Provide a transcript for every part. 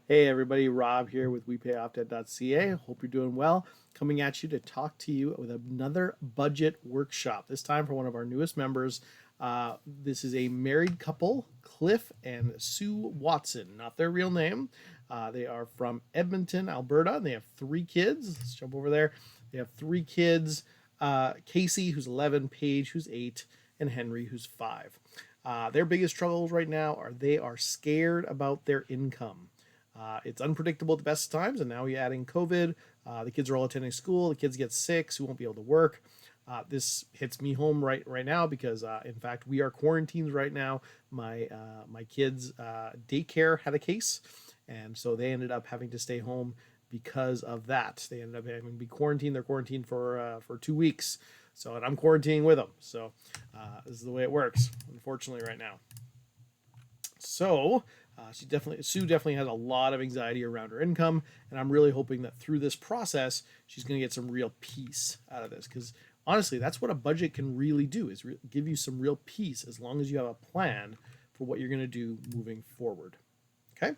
Hey everybody, Rob here with WePayOffDebt.ca. Hope you're doing well. Coming at you to talk to you with another budget workshop, this time for one of our newest members. This is a married couple, Cliff and Sue Watson, not their real name. They are from Edmonton, Alberta, and they have three kids. Let's jump over there. They have three kids, Casey, who's 11, Paige, who's 8, and Henry, who's 5. Their biggest struggles right now are they are scared about their income. It's unpredictable at the best of times, and now you're adding COVID. The kids are all attending school. The kids get sick, so we won't be able to work. This hits me home right now because, in fact, we are quarantined right now. My kids' daycare had a case, and so they ended up having to stay home because of that. They ended up having to be quarantined. They're quarantined for 2 weeks. So, and I'm quarantining with them. So, this is the way it works, unfortunately, right now. So, Sue definitely has a lot of anxiety around her income, and I'm really hoping that through this process, she's going to get some real peace out of this. Because honestly, that's what a budget can really do: is give you some real peace as long as you have a plan for what you're going to do moving forward. Okay.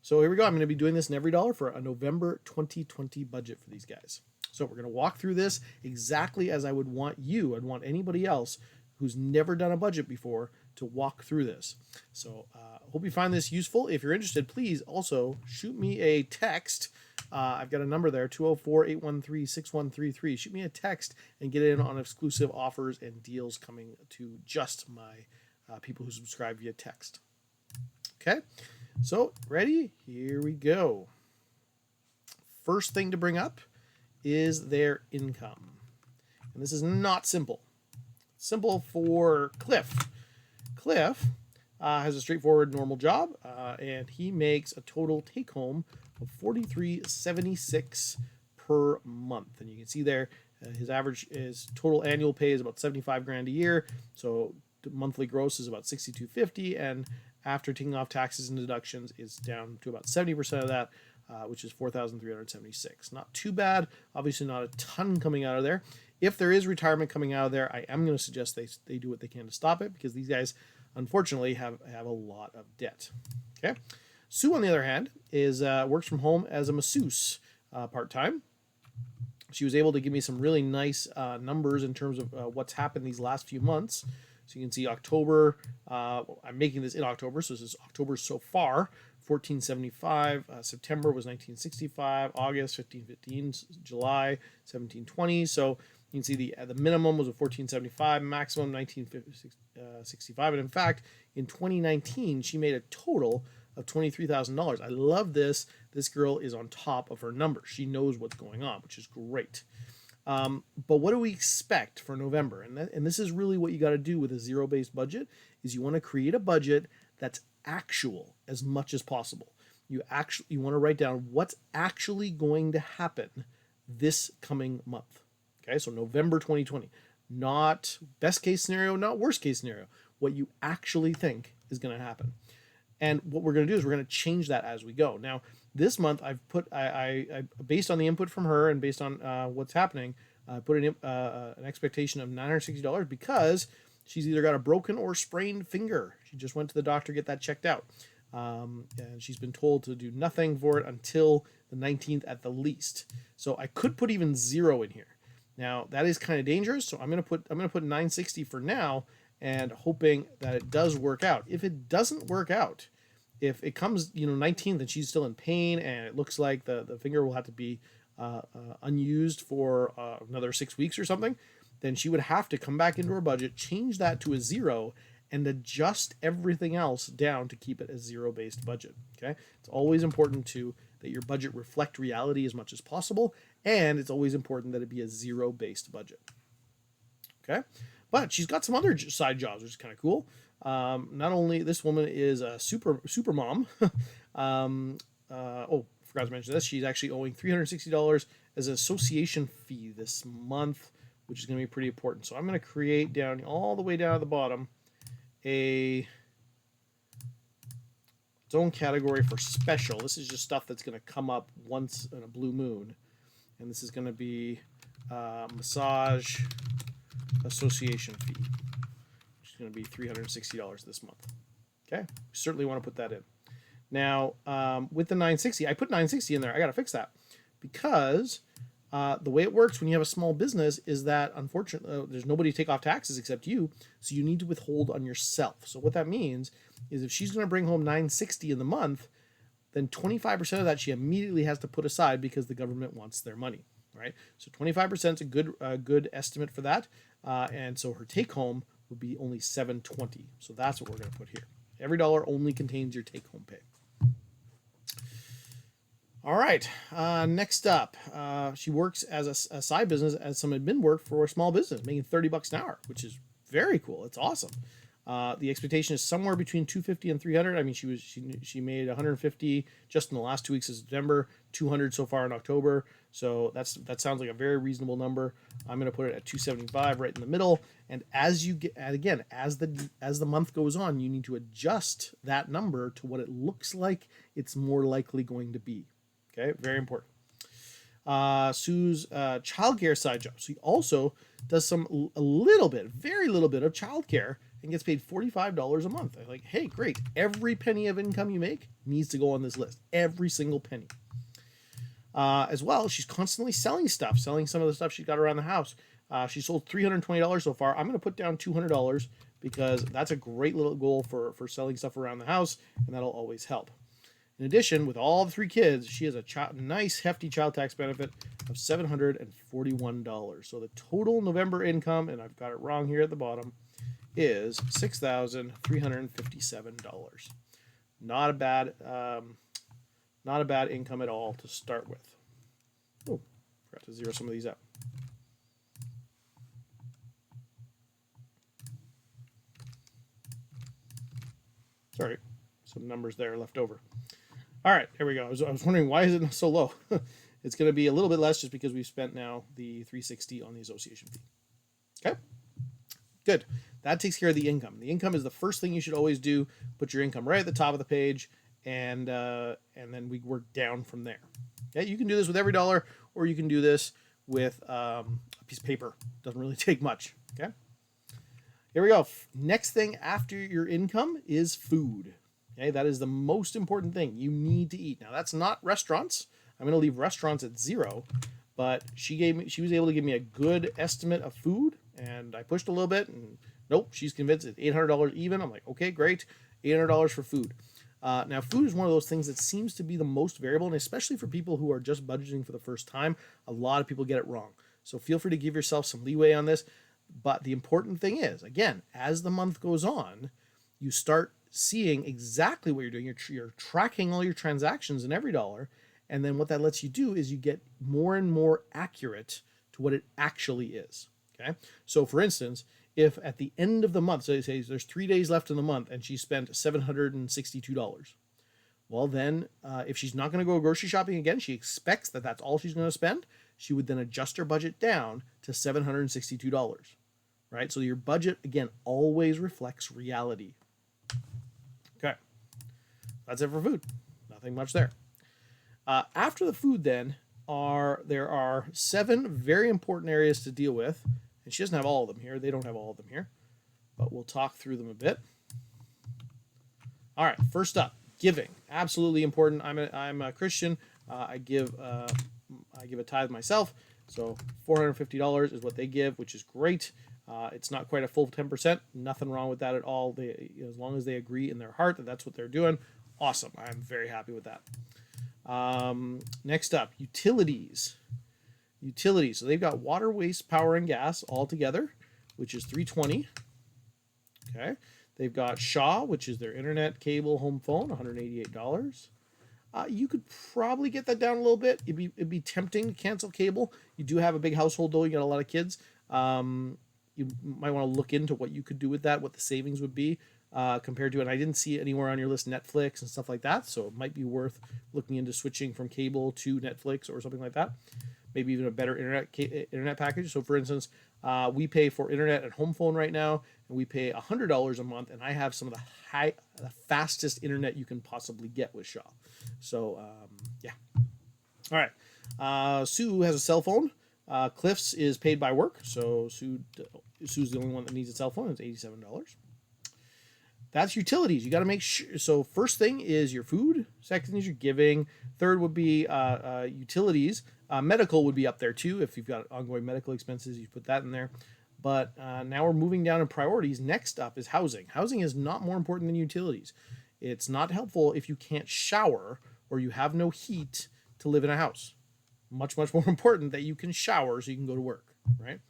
So here we go. I'm going to be doing this in every dollar for a November 2020 budget for these guys. So we're going to walk through this exactly as I would want you, I'd want anybody else who's never done a budget before to walk through this. So hope you find this useful. If you're interested, please also shoot me a text. I've got a number there, 204-813-6133. Shoot me a text and get in on exclusive offers and deals coming to just my people who subscribe via text. Okay, so ready? Here we go. First thing to bring up is their income. And this is not simple. Simple for Cliff. Cliff has a straightforward normal job, and he makes a total take home of $43.76 per month. And you can see there his total annual pay is about 75 grand a year. So monthly gross is about 62.50, and after taking off taxes and deductions is down to about 70% of that, which is 4,376. Not too bad. Obviously, not a ton coming out of there. If there is retirement coming out of there, I am going to suggest they do what they can to stop it, because these guys, unfortunately, have a lot of debt. Okay. Sue, on the other hand, is works from home as a masseuse part time. She was able to give me some really nice numbers in terms of what's happened these last few months. So you can see October. I'm making this in October, so this is October so far. 1475. September was 1965. August 1515. July 1720. So you can see the minimum was a 1475, maximum 1965, and in fact, in 2019, she made a total of $23,000. I love this. This girl is on top of her numbers. She knows what's going on, which is great. But what do we expect for November? And this is really what you got to do with a zero-based budget: is you want to create a budget that's actual as much as possible. You want to write down what's actually going to happen this coming month. Okay, so November 2020, not best case scenario, not worst case scenario. What you actually think is going to happen. And what we're going to do is we're going to change that as we go. Now, this month I've put I based on the input from her and based on what's happening, I put an expectation of $960 because she's either got a broken or sprained finger. She just went to the doctor to get that checked out, and she's been told to do nothing for it until the 19th at the least. So I could put even zero in here. Now that is kind of dangerous, so I'm gonna put 960 for now, and hoping that it does work out. If it doesn't work out, if it comes 19th and she's still in pain and it looks like the finger will have to be unused for another 6 weeks or something, then she would have to come back into her budget, change that to a zero, and adjust everything else down to keep it a zero-based budget. Okay, it's always important that your budget reflect reality as much as possible, and it's always important that it be a zero-based budget. Okay, but she's got some other side jobs, which is kind of cool. Not only this woman is a super mom. Forgot to mention this. She's actually owing $360 as an association fee this month, which is going to be pretty important. So I'm going to create all the way down at the bottom its own category for special. This is just stuff that's going to come up once in a blue moon, and this is going to be massage association fee, which is going to be $360 this month. Okay, we certainly want to put that in. Now, with the 960, I put 960 in there. I got to fix that because the way it works when you have a small business is that, unfortunately, there's nobody to take off taxes except you, so you need to withhold on yourself. So what that means is if she's going to bring home 960 in the month, then 25% of that she immediately has to put aside because the government wants their money, right? So 25% is a good estimate for that, and so her take home would be only 720. So that's what we're going to put here. Every dollar only contains your take home pay. All right. Next up, she works as a side business as some admin work for a small business, making $30 an hour, which is very cool. It's awesome. The expectation is somewhere between 250 and 300. I mean, she made 150 just in the last 2 weeks of September, 200 so far in October. So that sounds like a very reasonable number. I'm going to put it at 275 right in the middle. And as you get, and again, as the month goes on, you need to adjust that number to what it looks like it's more likely going to be. Okay, very important. Sue's childcare side job. She also does a little bit, very little bit of childcare and gets paid $45 a month. I'm like, hey, great. Every penny of income you make needs to go on this list. Every single penny. As well, she's constantly selling stuff, selling some of the stuff she's got around the house. She sold $320 so far. I'm going to put down $200 because that's a great little goal for selling stuff around the house, and that'll always help. In addition, with all the 3 kids, she has a nice hefty child tax benefit of $741. So the total November income, and I've got it wrong here at the bottom, is $6,357. Not a bad income at all to start with. Oh, forgot to zero some of these out. Sorry, some numbers there left over. All right, here we go. I was wondering why is it so low? It's going to be a little bit less just because we've spent now the $360 on the association fee. Okay, good. That takes care of the income. The income is the first thing you should always do. Put your income right at the top of the page, and then we work down from there. Okay, you can do this with every dollar, or you can do this with a piece of paper. Doesn't really take much. Okay. Here we go. Next thing after your income is food. Okay, that is the most important thing. You need to eat. Now, that's not restaurants. I'm going to leave restaurants at 0, but she was able to give me a good estimate of food, and I pushed a little bit, and nope, she's convinced it's $800 even. I'm like, okay, great, $800 for food. Now, food is one of those things that seems to be the most variable, and especially for people who are just budgeting for the first time, a lot of people get it wrong. So feel free to give yourself some leeway on this. But the important thing is, again, as the month goes on, you start seeing exactly what you're doing. You're tracking all your transactions in every dollar. And then what that lets you do is you get more and more accurate to what it actually is. Okay. So for instance, if at the end of the month, so say there's 3 days left in the month and she spent $762. Well, then if she's not going to go grocery shopping again, she expects that that's all she's going to spend. She would then adjust her budget down to $762. Right? So your budget, again, always reflects reality. Okay. That's it for food. Nothing much there. After the food, then, there are 7 very important areas to deal with. And she doesn't have all of them here. They don't have all of them here. But we'll talk through them a bit. All right. First up, giving. Absolutely important. I'm a Christian. I give a tithe myself. So $450 is what they give, which is great. It's not quite a full 10%. Nothing wrong with that at all. As long as they agree in their heart that that's what they're doing, awesome. I'm very happy with that. Next up, utilities. Utilities. So they've got water, waste, power, and gas all together, which is $320. Okay. They've got Shaw, which is their internet, cable, home phone, $188. You could probably get that down a little bit. It'd be tempting to cancel cable. You do have a big household though. You got a lot of kids. You might want to look into what you could do with that, what the savings would be compared to, and I didn't see it anywhere on your list, Netflix and stuff like that. So it might be worth looking into switching from cable to Netflix or something like that. Maybe even a better internet package. So for instance, we pay for internet and home phone right now, and we pay $100 a month, and I have some of the fastest internet you can possibly get with Shaw. So yeah. All right. Sue has a cell phone. Cliff's is paid by work, so Sue's the only one that needs a cell phone. It's $87. That's utilities. You got to make sure. So first thing is your food. Second is your giving. Third would be utilities. Medical would be up there too. If you've got ongoing medical expenses, you put that in there. But now we're moving down in priorities. Next up is housing. Housing is not more important than utilities. It's not helpful if you can't shower or you have no heat to live in a house. Much, much more important that you can shower so you can go to work, right?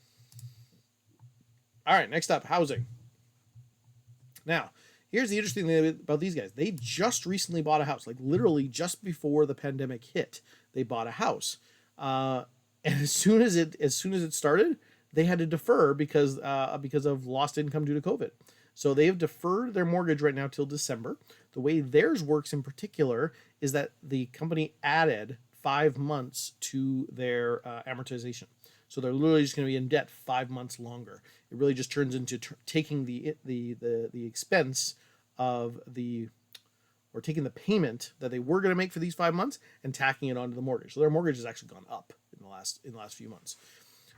All right, next up, housing. Now, here's the interesting thing about these guys. They just recently bought a house, like literally just before the pandemic hit. They bought a house, and as soon as it started, they had to defer because of lost income due to COVID. So they have deferred their mortgage right now till December. The way theirs works in particular is that the company added 5 months to their amortization. So they're literally just going to be in debt 5 months longer. It really just turns into taking the expense of or taking the payment that they were going to make for these 5 months and tacking it onto the mortgage. So their mortgage has actually gone up in the last few months.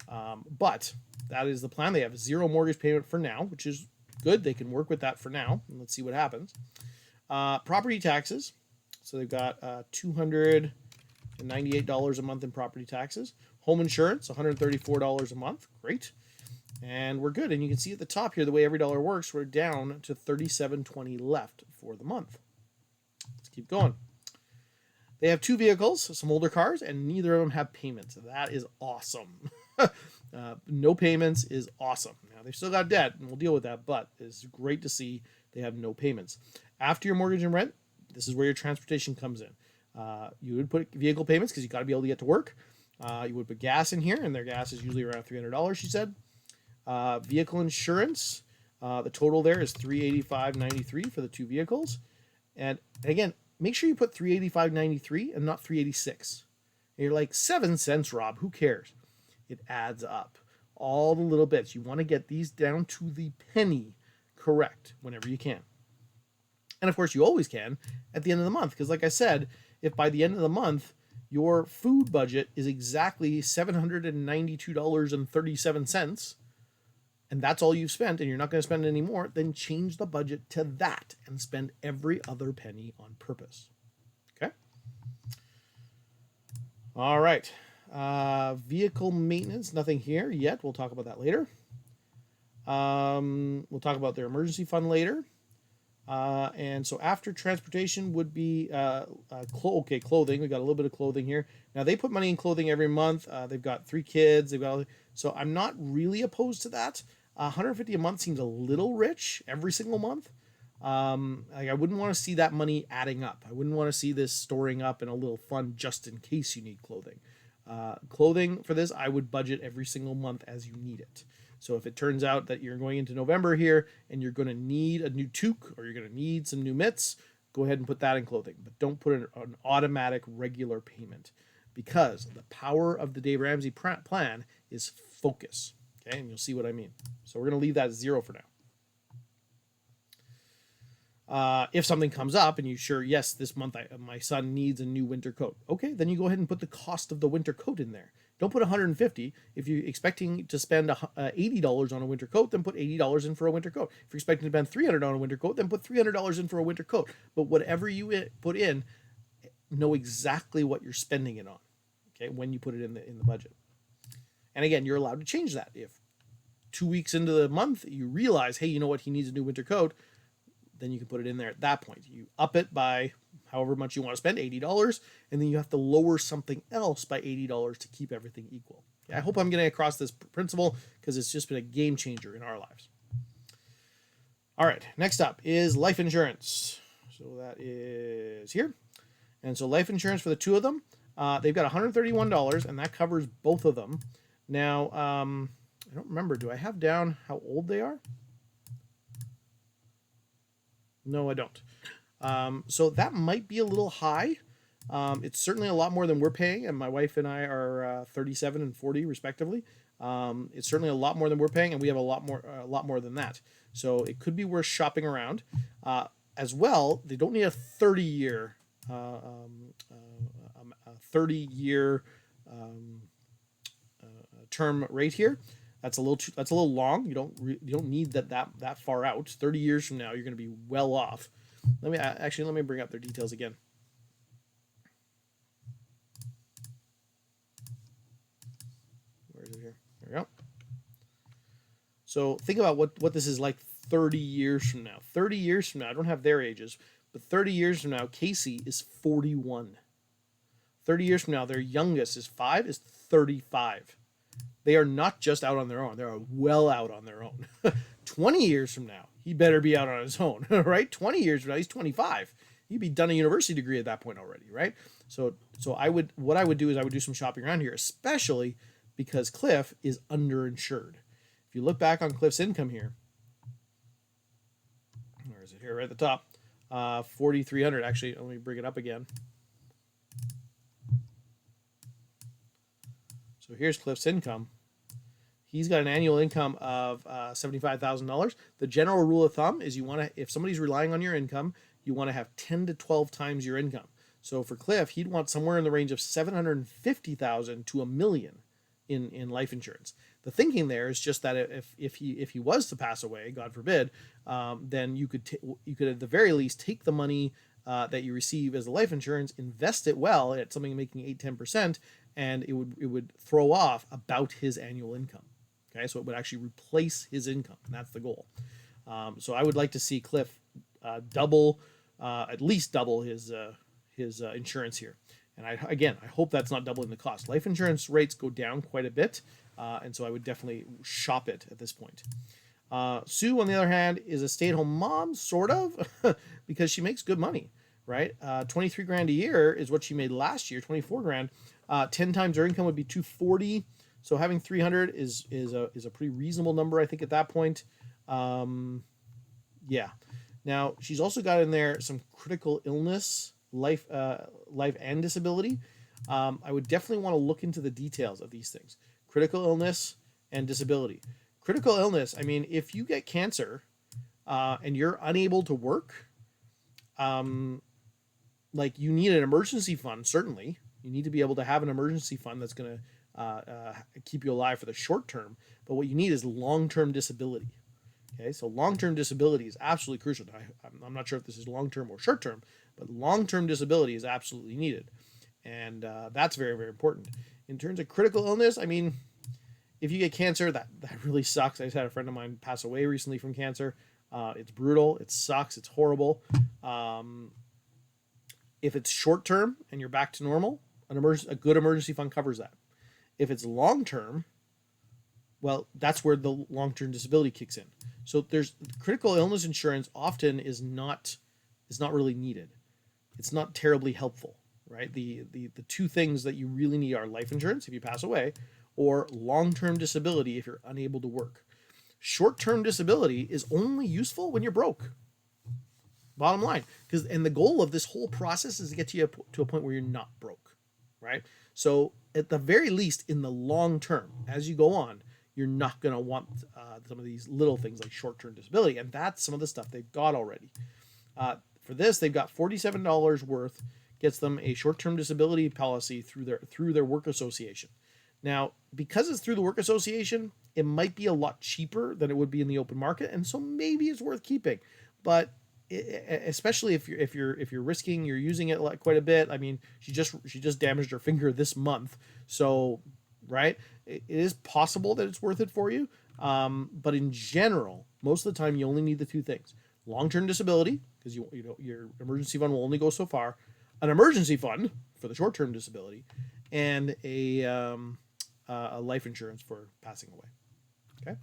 But that is the plan. They have zero mortgage payment for now, which is good. They can work with that for now. And let's see what happens. Property taxes. So they've got $298 a month in property taxes. Home insurance, $134 a month. Great. And we're good. And you can see at the top here, the way every dollar works, we're down to $37.20 left for the month. Let's keep going. They have 2 vehicles, some older cars, and neither of them have payments. That is awesome. No payments is awesome. Now, they've still got debt, and we'll deal with that, but it's great to see they have no payments. After your mortgage and rent, this is where your transportation comes in. You would put vehicle payments because you got to be able to get to work. You would put gas in here, and their gas is usually around $300, she said. Vehicle insurance, the total there is $385.93 for the 2 vehicles. And again, make sure you put $385.93 and not $386. And you're like, 7 cents, Rob, who cares? It adds up. All the little bits. You want to get these down to the penny correct whenever you can. And of course, you always can at the end of the month. Because like I said, if by the end of the month, your food budget is exactly $792.37, and that's all you've spent, and you're not going to spend any more, then change the budget to that and spend every other penny on purpose. Okay? All right. Vehicle maintenance, nothing here yet. We'll talk about that later. We'll talk about their emergency fund later. And so after transportation would be clothing. We got a little bit of clothing here. Now they put money in clothing every month. They've got 3 kids. So I'm not really opposed to that. $150 a month seems a little rich every single month. I wouldn't want to see that money adding up. I wouldn't want to see this storing up in a little fund just in case you need clothing. Clothing for this, I would budget every single month as you need it. So if it turns out that you're going into November here and you're going to need a new toque or you're going to need some new mitts, go ahead and put that in clothing. But don't put an automatic regular payment, because the power of the Dave Ramsey plan is focus. Okay, and you'll see what I mean. So we're going to leave that at 0 for now. If something comes up and yes, this month my son needs a new winter coat. Okay, then you go ahead and put the cost of the winter coat in there. Don't put $150. If you're expecting to spend $80 on a winter coat, then put $80 in for a winter coat. If you're expecting to spend $300 on a winter coat, then put $300 in for a winter coat. But whatever you put in, know exactly what you're spending it on. Okay, when you put it in the budget. And again, you're allowed to change that. If 2 weeks into the month you realize, hey, you know what, he needs a new winter coat, then you can put it in there at that point. You up it by however much you want to spend, $80, and then you have to lower something else by $80 to keep everything equal. Okay, I hope I'm getting across this principle, because it's just been a game changer in our lives. All right, next up is life insurance. So that is here. And so life insurance for the 2 of them, they've got $131, and that covers both of them. Now, I don't remember. Do I have down how old they are? No, I don't. So that might be a little high. It's certainly a lot more than we're paying, and my wife and I are 37 and 40 respectively. It's certainly a lot more than we're paying, and we have a lot more than that. So it could be worth shopping around. As well, they don't need a 30-year term rate here. That's that's a little long. You don't need that far out. 30 years from now, you're going to be well off. Let me bring up their details again. Where is it here? There we go. So think about what this is like 30 years from now. 30 years from now, I don't have their ages, but 30 years from now, Casey is 41. 30 years from now, their youngest is 35. They are not just out on their own. They are well out on their own. 20 years from now, he better be out on his own, right? 20 years from now, he's 25. He'd be done a university degree at that point already, right? So what I would do is I would do some shopping around here, especially because Cliff is underinsured. If you look back on Cliff's income here, where is it here? Right at the top, 4,300. Actually, let me bring it up again. So here's Cliff's income. He's got an annual income of $75,000. The general rule of thumb is if somebody's relying on your income, you want to have 10 to 12 times your income. So for Cliff, he'd want somewhere in the range of $750,000 to $1 million in life insurance. The thinking there is just that if he was to pass away, God forbid, then you could at the very least take the money that you receive as the life insurance, invest it well at something making 8-10%, and it would throw off about his annual income. Okay, so it would actually replace his income, and that's the goal. So I would like to see Cliff at least double his insurance here. And I hope that's not doubling the cost. Life insurance rates go down quite a bit, and so I would definitely shop it at this point. Sue, on the other hand, is a stay-at-home mom, sort of, because she makes good money, right? 23 grand a year is what she made last year, 24 grand. 10 times her income would be 240. So having 300 is a pretty reasonable number, I think, at that point. Yeah. Now, she's also got in there some critical illness, life and disability. I would definitely want to look into the details of these things. Critical illness and disability. Critical illness, I mean, if you get cancer and you're unable to work, like you need an emergency fund, certainly. You need to be able to have an emergency fund that's going to keep you alive for the short term. But what you need is long-term disability. Okay, so long-term disability is absolutely crucial. I'm not sure if this is long-term or short-term, but long-term disability is absolutely needed. And that's very, very important. In terms of critical illness, I mean, if you get cancer, that really sucks. I just had a friend of mine pass away recently from cancer. It's brutal. It sucks. It's horrible. If it's short-term and you're back to normal, a good emergency fund covers that. If it's long-term, well, that's where the long-term disability kicks in. So there's critical illness insurance often is not really needed. It's not terribly helpful, right? The two things that you really need are life insurance if you pass away, or long-term disability if you're unable to work. Short-term disability is only useful when you're broke. Bottom line, and the goal of this whole process is to get you to a point where you're not broke, right? So at the very least, in the long term, as you go on, you're not going to want some of these little things like short-term disability, and that's some of the stuff they've got already. For this, they've got $47 worth, gets them a short-term disability policy through their work association. Now, because it's through the work association, it might be a lot cheaper than it would be in the open market, and so maybe it's worth keeping. But especially if you're risking, you're using it quite a bit. I mean, she just damaged her finger this month, so right, it is possible that it's worth it for you. But in general, most of the time, you only need the two things: long-term disability, because your emergency fund will only go so far, an emergency fund for the short-term disability, and a life insurance for passing away. Okay.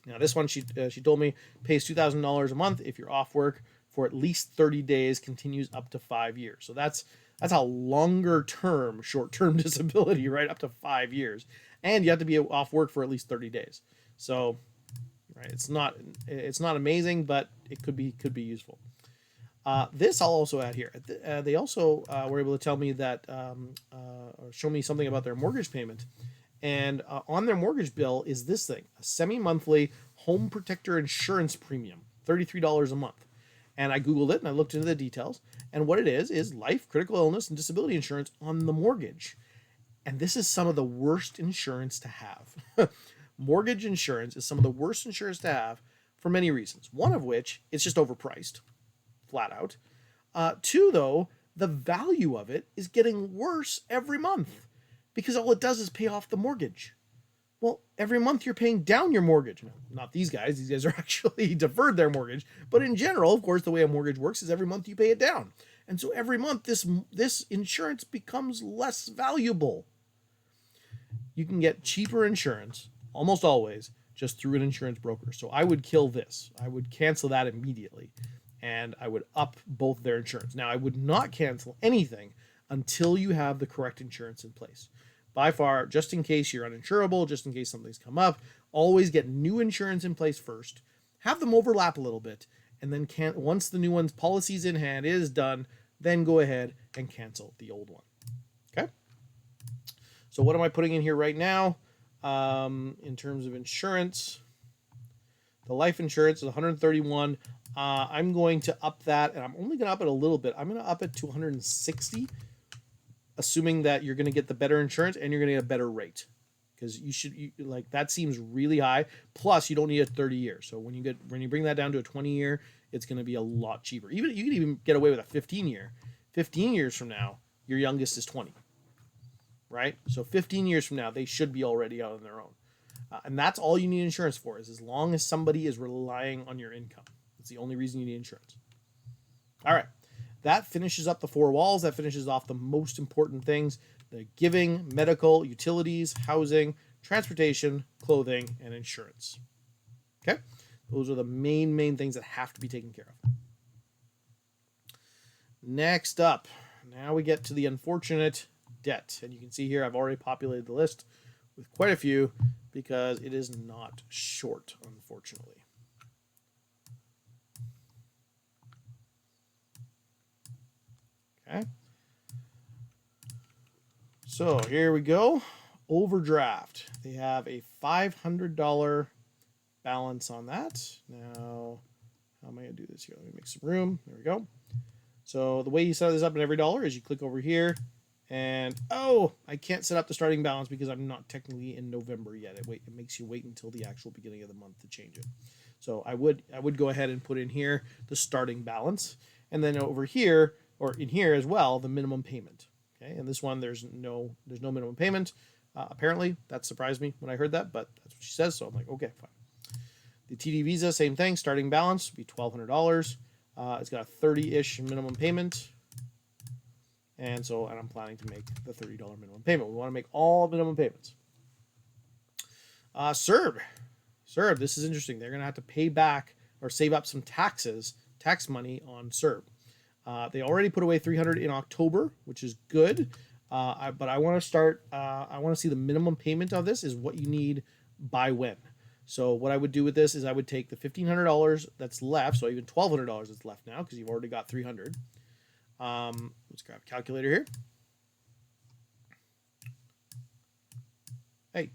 Now this one, she told me, pays $2,000 a month if you're off work for at least 30 days, continues up to 5 years. So that's a longer term short-term disability, right? Up to 5 years, and you have to be off work for at least 30 days. So, right, it's not amazing, but it could be useful. This I'll also add here. They also were able to tell me that or show me something about their mortgage payment. And on their mortgage bill is this thing: a semi-monthly home protector insurance premium, $33 a month. And I Googled it and I looked into the details. And what it is life, critical illness, and disability insurance on the mortgage. And this is some of the worst insurance to have. Mortgage insurance is some of the worst insurance to have for many reasons. One of which, it's just overpriced, flat out. Two, though, the value of it is getting worse every month because all it does is pay off the mortgage. Well, every month you're paying down your mortgage. Not these guys. These guys are actually deferred their mortgage. But in general, of course, the way a mortgage works is every month you pay it down. And so every month this insurance becomes less valuable. You can get cheaper insurance, almost always, just through an insurance broker. So I would kill this. I would cancel that immediately. And I would up both their insurance. Now, I would not cancel anything until you have the correct insurance in place. By far, just in case you're uninsurable, just in case something's come up, always get new insurance in place first. Have them overlap a little bit, and then once the new one's policies in hand is done, then go ahead and cancel the old one. Okay? So what am I putting in here right now in terms of insurance? The life insurance is $131. I'm going to up that, and I'm only going to up it a little bit. I'm going to up it to $160, assuming that you're going to get the better insurance and you're going to get a better rate, because that seems really high. Plus, you don't need a 30 year. So when you bring that down to a 20 year, it's going to be a lot cheaper. You can even get away with a 15 year. 15 years from now, your youngest is 20, right? So 15 years from now, they should be already out on their own. And that's all you need insurance for, is as long as somebody is relying on your income. That's the only reason you need insurance. All right. That finishes up the four walls. That finishes off the most important things: the giving, medical, utilities, housing, transportation, clothing, and insurance. Okay? Those are the main things that have to be taken care of. Next up, now we get to the unfortunate debt. And you can see here I've already populated the list with quite a few because it is not short, unfortunately. Okay. So here we go. Overdraft. They have a $500 balance on that. Now, how am I going to do this here? Let me make some room. There we go. So the way you set this up in every dollar is you click over here and, I can't set up the starting balance because I'm not technically in November yet. It makes you wait until the actual beginning of the month to change it. So I would go ahead and put in here the starting balance, and then over here, or in here as well, the minimum payment. Okay, and this one there's no minimum payment. Apparently, that surprised me when I heard that, but that's what she says, so I'm like, okay, fine. The TD Visa, same thing. Starting balance would be $1,200. It's got a 30-ish minimum payment, and I'm planning to make the $30 minimum payment. We want to make all minimum payments. CERB, this is interesting. They're going to have to pay back or save up some tax money on CERB. They already put away $300 in October, which is good. But I want to start. I want to see the minimum payment of this is what you need by when. So what I would do with this is I would take the $1,500 that's left, so even $1,200 that's left now because you've already got $300. Let's grab a calculator here. Hey.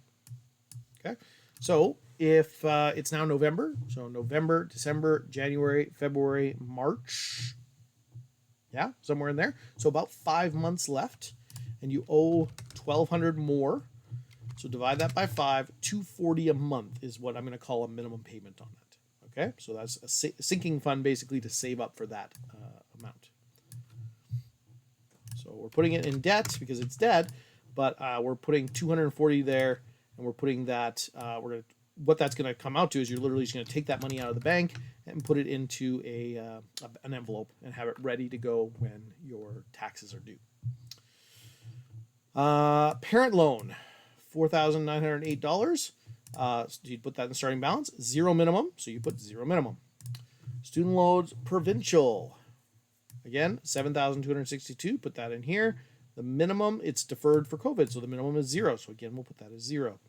Okay. So if it's now November, so November, December, January, February, March. Yeah, somewhere in there. So about 5 months left, and you owe $1,200 more. So divide that by 5. $240 a month is what I'm going to call a minimum payment on that. Okay, so that's a sinking fund basically to save up for that amount. So we're putting it in debt because it's dead, but we're putting $240 there, and we're putting that. What that's going to come out to is you're literally just going to take that money out of the bank and put it into an envelope and have it ready to go when your taxes are due. Parent loan, $4,908. So you put that in the starting balance. Zero minimum, so you put zero minimum. Student loans, provincial. Again, $7,262. Put that in here. The minimum, it's deferred for COVID, so the minimum is zero. So again, we'll put that as zero.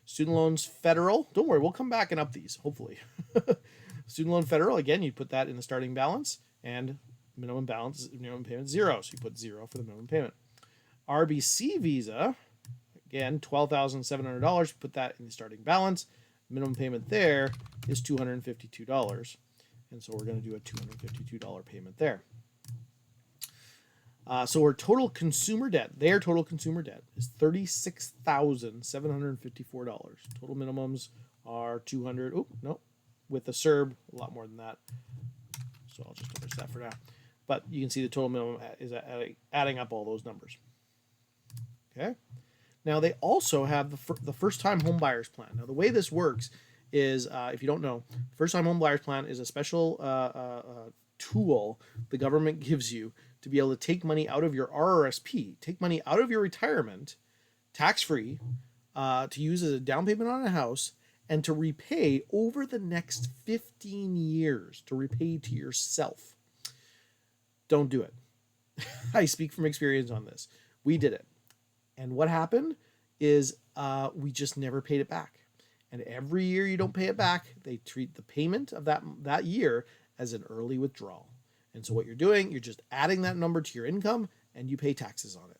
Student loans, federal. Don't worry, we'll come back and up these, hopefully. Student loan, federal. Again, you put that in the starting balance, and minimum payment, zero. So you put zero for the minimum payment. RBC Visa, again, $12,700. Put that in the starting balance. Minimum payment there is $252. And so we're going to do a $252 payment there. So our total consumer debt, their total consumer debt, is $36,754. Total minimums are 200. Oh no, with the CERB, a lot more than that. So I'll just erase that for now. But you can see the total minimum is adding up all those numbers. Okay. Now they also have the first-time home buyers plan. Now the way this works is, if you don't know, first-time home buyers plan is a special tool the government gives you to be able to take money out of your RRSP, take money out of your retirement, tax-free, to use as a down payment on a house, and to repay over the next 15 years, to repay to yourself. Don't do it. I speak from experience on this. We did it. And what happened is we just never paid it back. And every year you don't pay it back, they treat the payment of that year as an early withdrawal. And so what you're doing, you're just adding that number to your income and you pay taxes on it.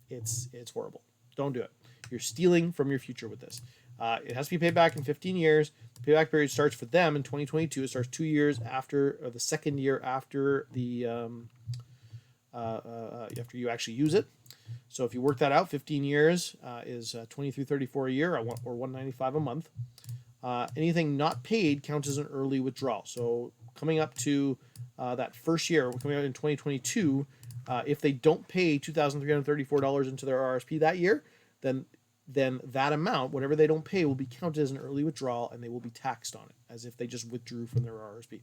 It's horrible. Don't do it. You're stealing from your future with this. It has to be paid back in 15 years. The payback period starts for them in 2022. It starts 2 years after, or the second year after the after you actually use it. So if you work that out, 15 years is $23.34 a year, or $195 a month. Anything not paid counts as an early withdrawal. So coming up to that first year, coming out in 2022, if they don't pay $2,334 into their RSP that year, then that amount, whatever they don't pay, will be counted as an early withdrawal, and they will be taxed on it as if they just withdrew from their RSP.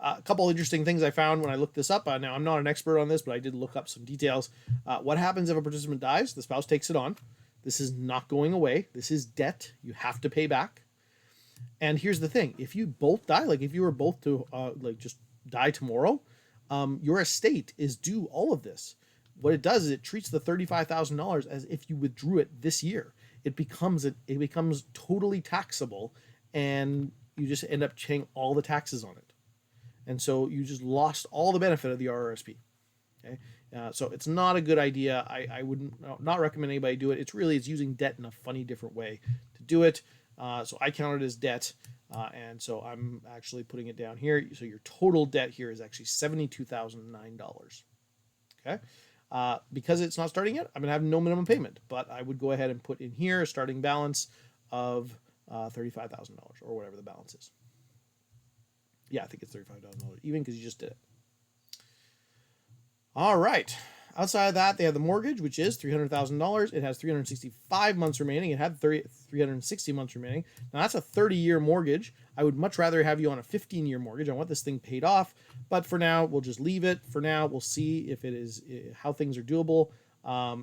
A couple interesting things I found when I looked this up. Now, I'm not an expert on this, but I did look up some details. What happens if a participant dies? The spouse takes it on. This is not going away. This is debt you have to pay back. And here's the thing. If you both die, like if you were both to just die tomorrow, your estate is due all of this. What it does is it treats the $35,000 as if you withdrew it this year. It becomes totally taxable, and you just end up paying all the taxes on it. And so you just lost all the benefit of the RRSP. Okay, so it's not a good idea. I would not recommend anybody do it. It's using debt in a funny, different way to do it. So I count it as debt, and so I'm actually putting it down here. So your total debt here is actually $72,009. Okay, because it's not starting yet, I'm gonna have no minimum payment, but I would go ahead and put in here a starting balance of $35,000 or whatever the balance is. Yeah, I think it's $35,000 even because you just did it. All right. Outside of that, they have the mortgage, which is $300,000. It has 365 months remaining. It had 360 months remaining. Now, that's a 30-year mortgage. I would much rather have you on a 15-year mortgage. I want this thing paid off. But for now, we'll just leave it. For now, we'll see if it is how things are doable.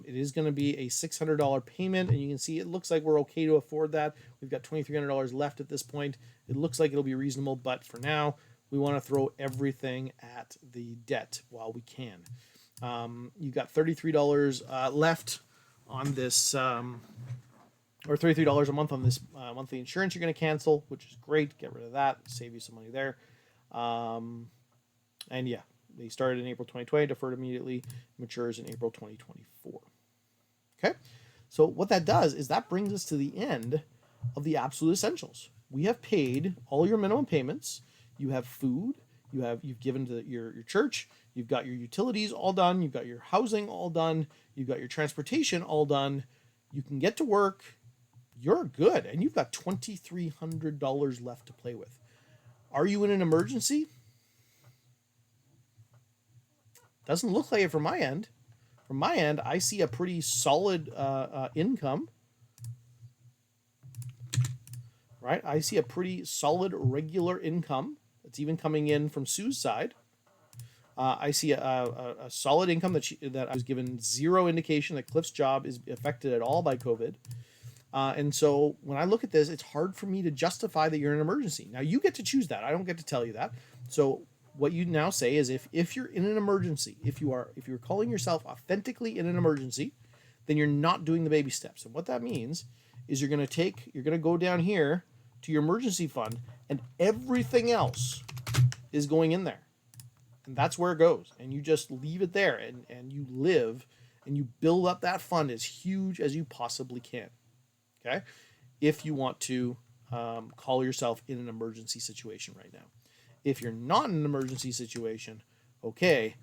It is going to be a $600 payment, and you can see it looks like we're okay to afford that. We've got $2,300 left at this point. It looks like it'll be reasonable, but for now, we want to throw everything at the debt while we can. You got $33 left on this, or $33 a month on this monthly insurance you're going to cancel, which is great. Get rid of that, save you some money there. And yeah, they started in April 2020, deferred immediately, matures in April 2024. Okay, so what that does is that brings us to the end of the absolute essentials. We have paid all your minimum payments. You have food. You've given to your church. You've got your utilities all done. You've got your housing all done. You've got your transportation all done. You can get to work. You're good, and you've got $2,300 left to play with. Are you in an emergency? Doesn't look like it from my end. From my end, I see a pretty solid income. Right? I see a pretty solid regular income. It's even coming in from Sue's side. I see a solid income that I was given zero indication that Cliff's job is affected at all by COVID. And so when I look at this, it's hard for me to justify that you're in an emergency. Now, you get to choose that. I don't get to tell you that. So what you now say is if you're in an emergency, if you're calling yourself authentically in an emergency, then you're not doing the baby steps. And what that means is you're going to go down here to your emergency fund, and everything else is going in there. And that's where it goes. And you just leave it there, and you live, and you build up that fund as huge as you possibly can. Okay? If you want to call yourself in an emergency situation right now. If you're not in an emergency situation, okay,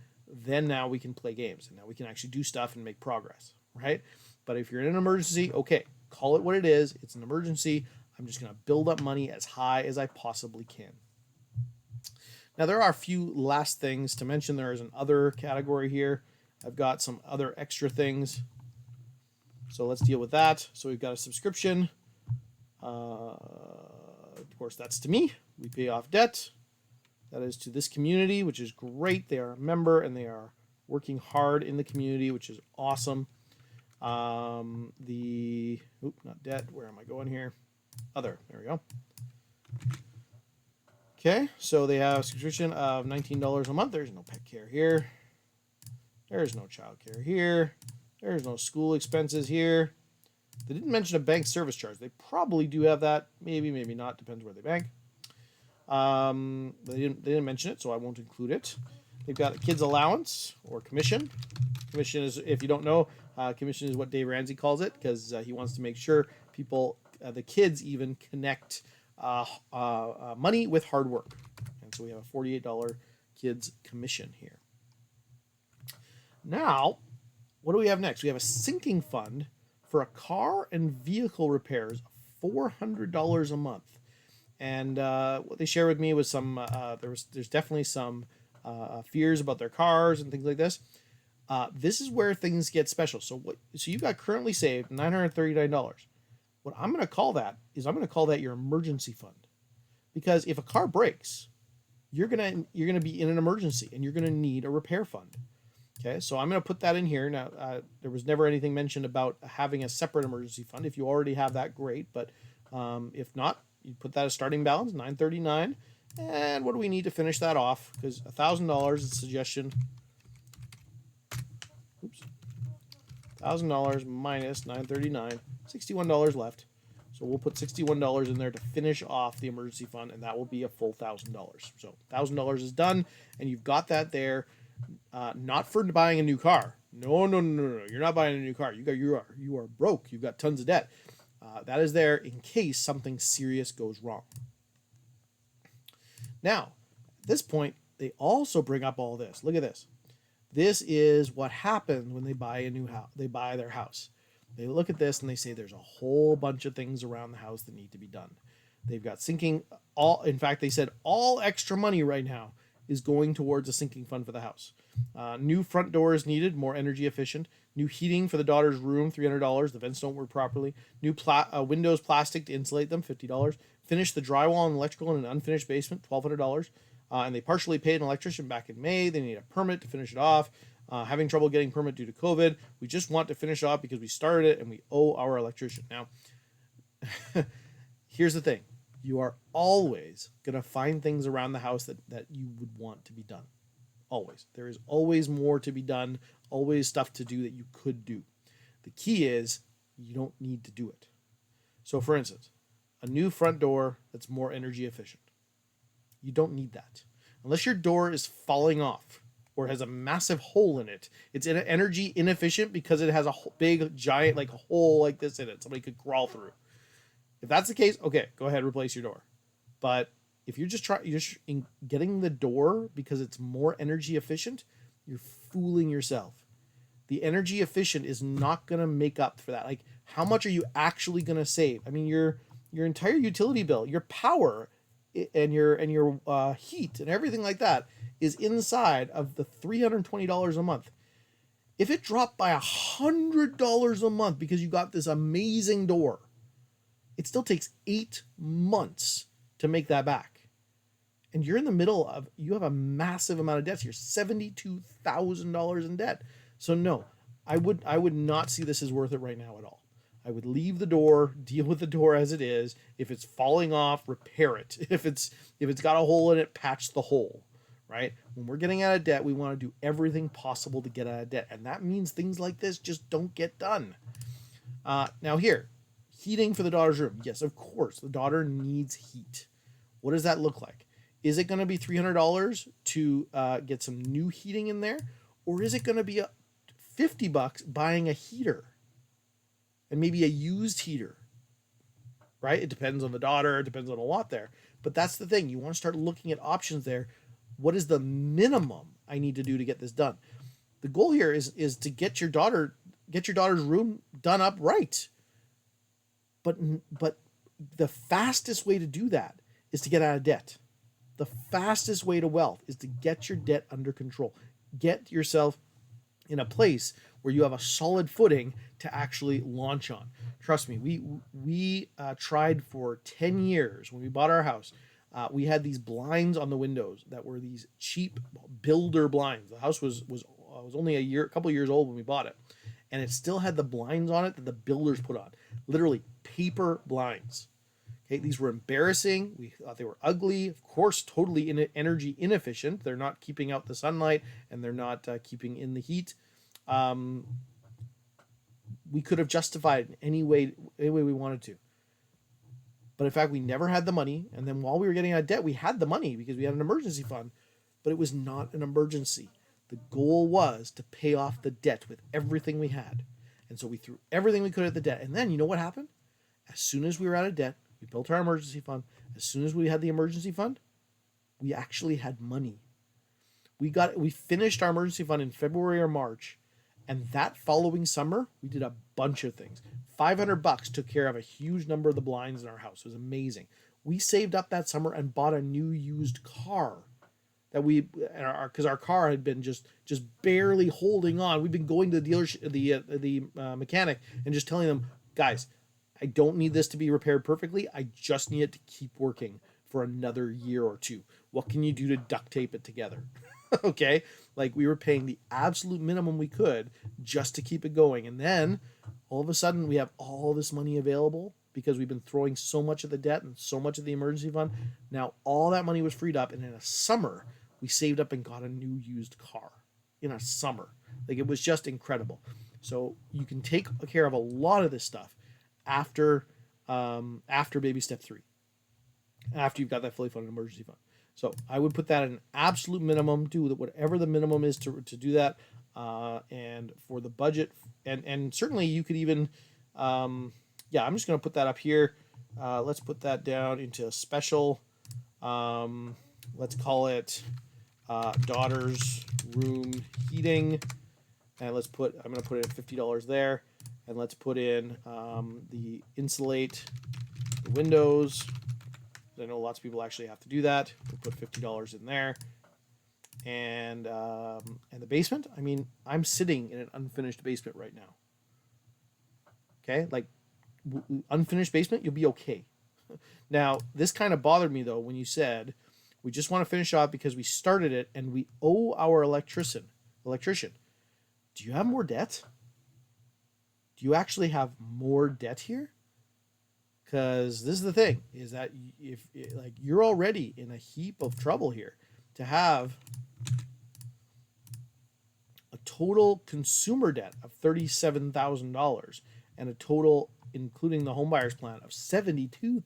then now we can play games and now we can actually do stuff and make progress, right? But if you're in an emergency, okay, call it what it is. It's an emergency. I'm just going to build up money as high as I possibly can. Now, there are a few last things to mention. There is an other category here. I've got some other extra things. So let's deal with that. So we've got a subscription. Of course, that's to me. We pay off debt. That is to this community, which is great. They are a member and they are working hard in the community, which is awesome. Not debt. Where am I going here? Other. There we go. Okay, so they have a subscription of $19 a month. There's no pet care here. There's no child care here. There's no school expenses here. They didn't mention a bank service charge. They probably do have that. Maybe, maybe not. Depends where they bank. They didn't mention it, so I won't include it. They've got a kids allowance or commission. Commission is, if you don't know, commission is what Dave Ramsey calls it because he wants to make sure people, the kids even connect money with hard work. And so we have a $48 kids commission here. Now, what do we have next? We have a sinking fund for a car and vehicle repairs, $400 a month. And what they shared with me was some, there's definitely some fears about their cars and things like this. This is where things get special. So you've got currently saved $939. What I'm going to call that is I'm going to call that your emergency fund, because if a car breaks, you're gonna be in an emergency and you're going to need a repair fund. Okay, so I'm going to put that in here. Now, there was never anything mentioned about having a separate emergency fund. If you already have that, great. But if not, you put that as starting balance, $939. And what do we need to finish that off? Because $1,000 is a suggestion. Oops. $1,000 minus $939, $61 left. So we'll put $61 in there to finish off the emergency fund, and that will be a full $1,000. So $1,000 is done, and you've got that there. Not for buying a new car. No. You're not buying a new car. You are broke. You've got tons of debt. That is there in case something serious goes wrong. Now, at this point, they also bring up all this. Look at this. This is what happens when they buy a new house. They buy their house. They look at this and they say there's a whole bunch of things around the house that need to be done. They've got sinking in fact, they said all extra money right now is going towards a sinking fund for the house. New front door is needed, more energy efficient. New heating for the daughter's room, $300. The vents don't work properly. New windows plastic to insulate them, $50. Finish the drywall and electrical in an unfinished basement, $1,200. And they partially paid an electrician back in May. They need a permit to finish it off. Having trouble getting permit due to COVID. We just want to finish off because we started it and we owe our electrician. Now, here's the thing. You are always going to find things around the house that you would want to be done. Always. There is always more to be done, always stuff to do that you could do. The key is you don't need to do it. So for instance, a new front door that's more energy efficient. You don't need that. Unless your door is falling off or has a massive hole in it. It's energy inefficient because it has a big, giant, like a hole like this in it. Somebody could crawl through. If that's the case, okay, go ahead, replace your door. But if you're just getting the door because it's more energy efficient, you're fooling yourself. The energy efficient is not going to make up for that. Like, how much are you actually going to save? I mean, your entire utility bill, your power, and your heat and everything like that is inside of the $320 a month. If it dropped by $100 a month because you got this amazing door, it still takes 8 months to make that back. And you're in the middle of, you have a massive amount of debts. You're $72,000 in debt. So no, I would not see this as worth it right now at all. I would leave the door, deal with the door as it is. If it's falling off, repair it. If it's got a hole in it, patch the hole, right? When we're getting out of debt, we want to do everything possible to get out of debt. And that means things like this just don't get done. Now here, heating for the daughter's room. Yes, of course, the daughter needs heat. What does that look like? Is it going to be $300 to get some new heating in there? Or is it going to be $50 buying a heater? And maybe a used heater, right? It depends on the daughter. It depends on a lot there. But that's the thing. You want to start looking at options there. What is the minimum I need to do to get this done. The goal here is to get your daughter's room done up right. But the fastest way to do that is to get out of debt. The fastest way to wealth is to get your debt under control. Get yourself in a place where you have a solid footing to actually launch on. Trust me, we tried for 10 years when we bought our house. We had these blinds on the windows that were these cheap builder blinds. The house was only a couple years old when we bought it, and it still had the blinds on it that the builders put on. Literally paper blinds. Okay, these were embarrassing. We thought they were ugly. Of course, totally energy inefficient. They're not keeping out the sunlight, and they're not keeping in the heat. We could have justified it in any way we wanted to. But in fact, we never had the money. And then while we were getting out of debt, we had the money because we had an emergency fund, but it was not an emergency. The goal was to pay off the debt with everything we had. And so we threw everything we could at the debt. And then you know what happened? As soon as we were out of debt, we built our emergency fund. As soon as we had the emergency fund, we actually had money. We finished our emergency fund in February or March, and that following summer, we did a bunch of things. $500 took care of a huge number of the blinds in our house. It was amazing. We saved up that summer and bought a new used car that because our car had been just barely holding on. We've been going to the dealership, the mechanic, and just telling them, guys, I don't need this to be repaired perfectly. I just need it to keep working for another year or two. What can you do to duct tape it together? Okay, like we were paying the absolute minimum we could just to keep it going, and then all of a sudden we have all this money available because we've been throwing so much of the debt and so much of the emergency fund. Now all that money was freed up, and in a summer we saved up and got a new used car. In a summer, like it was just incredible. So you can take care of a lot of this stuff after baby step 3, after you've got that fully funded emergency fund. So I would put that at an absolute minimum. Do whatever the minimum is to do that. And for the budget, and certainly you could even, I'm just going to put that up here. Let's put that down into a special. Let's call it daughter's room heating, and I'm going to put in $50 there, and let's put in the insulate the windows. I know lots of people actually have to do that. We'll put $50 in there. And the basement, I mean, I'm sitting in an unfinished basement right now. Okay, like unfinished basement, you'll be okay. Now, this kind of bothered me though when you said we just want to finish off because we started it and we owe our electrician. Do you have more debt? Do you actually have more debt here? Because this is the thing, is that if like you're already in a heap of trouble here, to have a total consumer debt of $37,000 and a total, including the homebuyer's plan, of $72,000.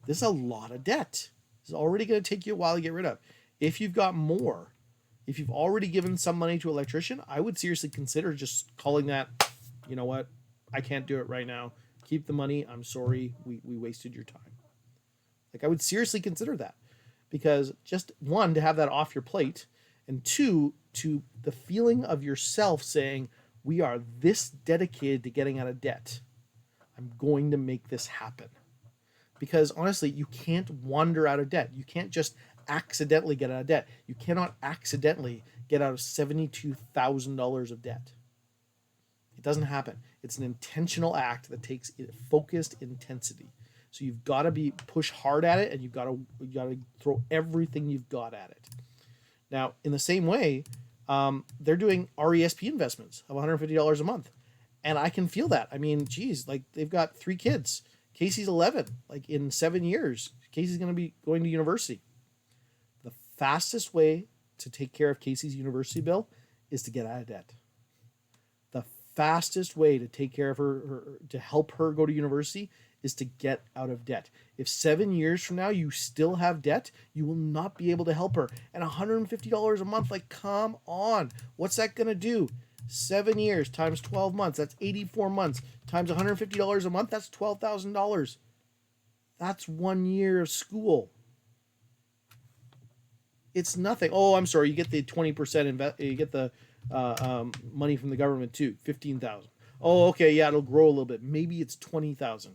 This is a lot of debt. This is already going to take you a while to get rid of. If you've got more, if you've already given some money to an electrician, I would seriously consider just calling that, you know what, I can't do it right now. Keep the money. I'm sorry. We wasted your time. Like I would seriously consider that, because just one, to have that off your plate, and two, to the feeling of yourself saying, we are this dedicated to getting out of debt. I'm going to make this happen. Because honestly, you can't wander out of debt. You can't just accidentally get out of debt. You cannot accidentally get out of $72,000 of debt. It doesn't happen. It's an intentional act that takes focused intensity. So you've got to push hard at it, and you've got to throw everything you've got at it. Now, in the same way, they're doing RESP investments of $150 a month, and I can feel that. I mean, geez, like they've got 3 kids. Casey's 11. Like in 7 years, Casey's going to be going to university. The fastest way to take care of Casey's university bill is to get out of debt. The fastest way to take care of her to help her go to university is to get out of debt. If 7 years from now you still have debt, you will not be able to help her. And $150 a month, like, come on. What's that going to do? 7 years times 12 months, that's 84 months. Times $150 a month, that's $12,000. That's 1 year of school. It's nothing. Oh, I'm sorry. You get the 20% invest. You get the money from the government too. 15,000. Oh, okay. Yeah, it'll grow a little bit. Maybe it's 20,000.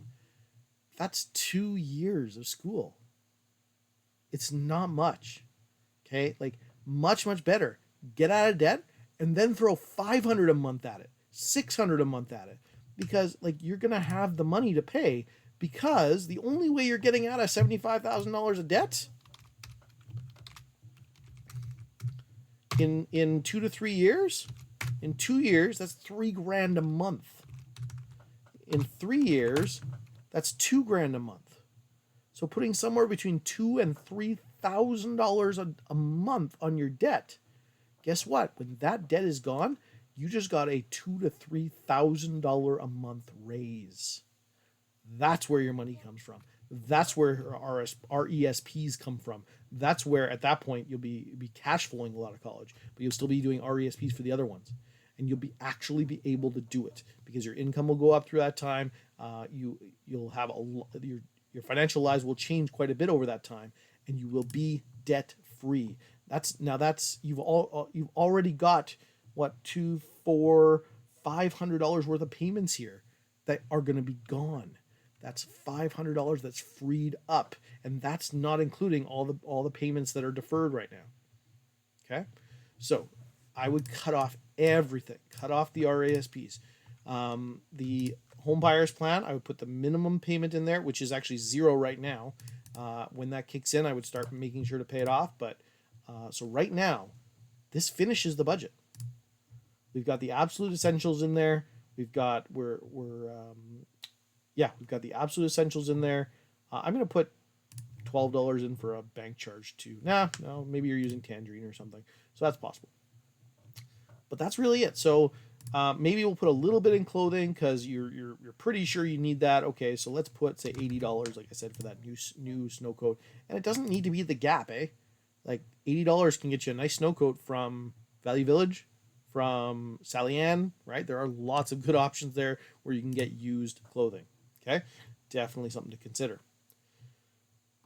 That's 2 years of school. It's not much. Okay, like much better. Get out of debt and then throw 500 a month at it, 600 a month at it, because like you're gonna have the money to pay. Because the only way you're getting out of $75,000 of debt in 2 to 3 years, in 2 years, that's $3,000 a month. In 3 years, that's $2,000 a month. So putting somewhere between $2,000 and $3,000 a month on your debt, guess what? When that debt is gone, you just got a $2,000 to $3,000 a month raise. That's where your money comes from. That's where our ESPs come from. That's where at that point you'll be cash flowing a lot of college, but you'll still be doing RESPs for the other ones, and you'll be actually be able to do it because your income will go up through that time. You'll have your financial lives will change quite a bit over that time, and you will be debt free. You've already got what $500 worth of payments here that are going to be gone. That's $500 that's freed up, and that's not including all the payments that are deferred right now. Okay, so I would cut off everything. Cut off the RASPs. The home buyers plan, I would put the minimum payment in there, which is actually zero right now. When that kicks in, I would start making sure to pay it off. But so right now, this finishes the budget. We've got the absolute essentials in there. We've got we've got the absolute essentials in there. I'm gonna put $12 in for a bank charge too. No, maybe you're using Tangerine or something, so that's possible. But that's really it. So maybe we'll put a little bit in clothing because you're pretty sure you need that. Okay, so let's put say $80, like I said, for that new snow coat, and it doesn't need to be the Gap, eh? Like $80 can get you a nice snow coat from Value Village, from Sally Ann, right? There are lots of good options there where you can get used clothing. Okay, definitely something to consider.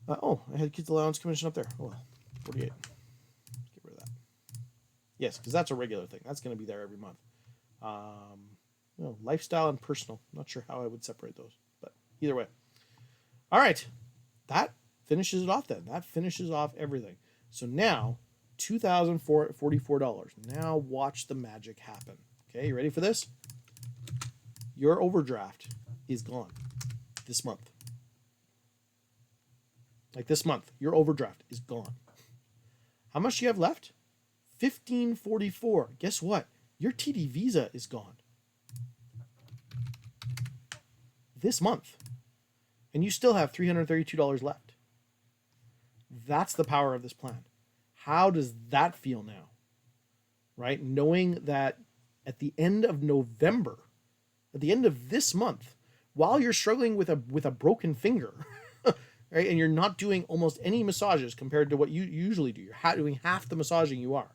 I had kids allowance commission up there. Oh, well, 48. Get rid of that. Yes, because that's a regular thing. That's going to be there every month. Lifestyle and personal. Not sure how I would separate those, but either way. All right, that finishes it off then. That finishes off everything. So now, $2,044. Now watch the magic happen. Okay, you ready for this? Your overdraft is gone this month. Like this month, your overdraft is gone. How much do you have left? $1,544. Guess what? Your TD Visa is gone this month, and you still have $332 left. That's the power of this plan. How does that feel now? Right? Knowing that at the end of November, at the end of this month, while you're struggling with a broken finger, right, and you're not doing almost any massages compared to what you usually do, you're doing half the massaging you are.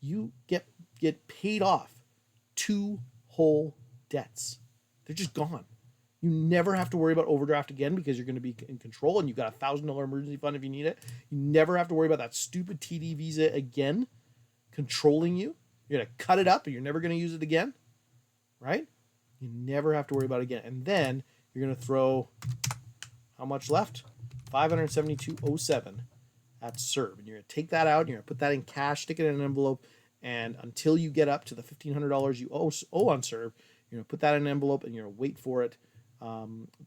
You get paid off 2 whole debts. They're just gone. You never have to worry about overdraft again because you're going to be in control and you've got $1,000 emergency fund if you need it. You never have to worry about that stupid TD Visa again controlling you. You're going to cut it up and you're never going to use it again, right? You never have to worry about it again. And then you're going to throw how much left? $572.07 at CERB. And you're going to take that out and you're going to put that in cash, stick it in an envelope, and until you get up to the $1,500 you owe on CERB, you're going to put that in an envelope and you're going to wait for it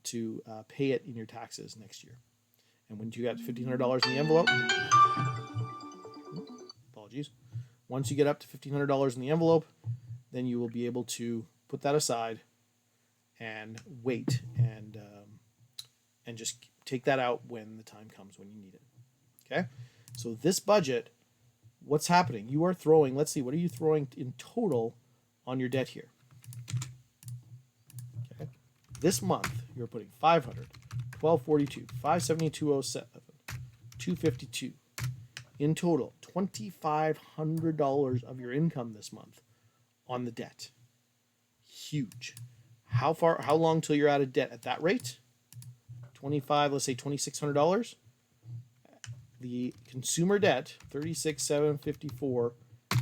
to pay it in your taxes next year. And when you got $1,500 in the envelope, apologies, once you get up to $1,500 in the envelope, then you will be able to put that aside and wait and just take that out when the time comes when you need it. Okay? So this budget, what's happening? You are throwing, let's see, what are you throwing in total on your debt here? Okay. This month, you're putting $500, $1,242, $572.07, $252. In total, $2,500 of your income this month on the debt. Huge. How long till you're out of debt at that rate? 25, let's say $2,600. the consumer debt, 36,754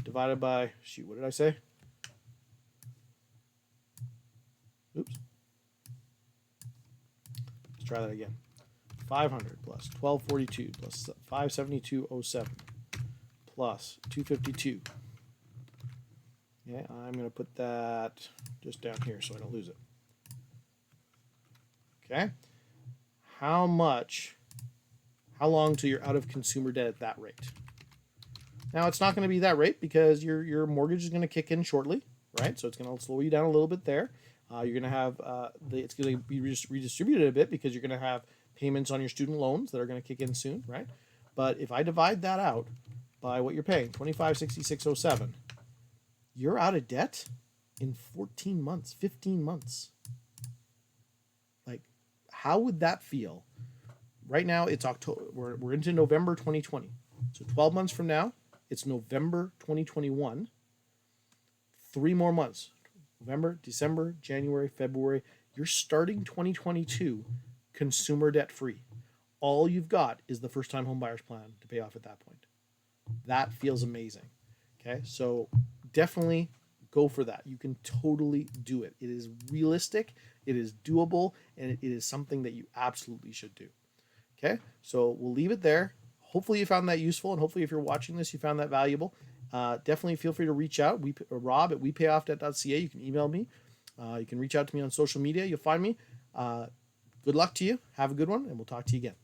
divided by, shoot, what did I say? Oops. Let's try that again. 500 plus 1242 plus 572.07 plus 252. Yeah, I'm going to put that just down here so I don't lose it. Okay. How long till you're out of consumer debt at that rate? Now, it's not going to be that rate because your mortgage is going to kick in shortly, right? So it's going to slow you down a little bit there. You're going to have it's going to be redistributed a bit because you're going to have payments on your student loans that are going to kick in soon, right? But if I divide that out by what you're paying, 2566.07, you're out of debt in 14 months, 15 months. Like, how would that feel? Right now, it's October. We're into November 2020. So 12 months from now, it's November 2021. 3 more months. November, December, January, February. You're starting 2022 consumer debt free. All you've got is the first time home buyer's plan to pay off at that point. That feels amazing. Okay, so definitely go for that. You can totally do it. It is realistic, it is doable, and it is something that you absolutely should do. Okay, so we'll leave it there. Hopefully you found that useful, and hopefully if you're watching this, you found that valuable. Definitely feel free to reach out. Rob at WePayOffDebt.ca. You can email me. You can reach out to me on social media. You'll find me. Good luck to you. Have a good one, and we'll talk to you again.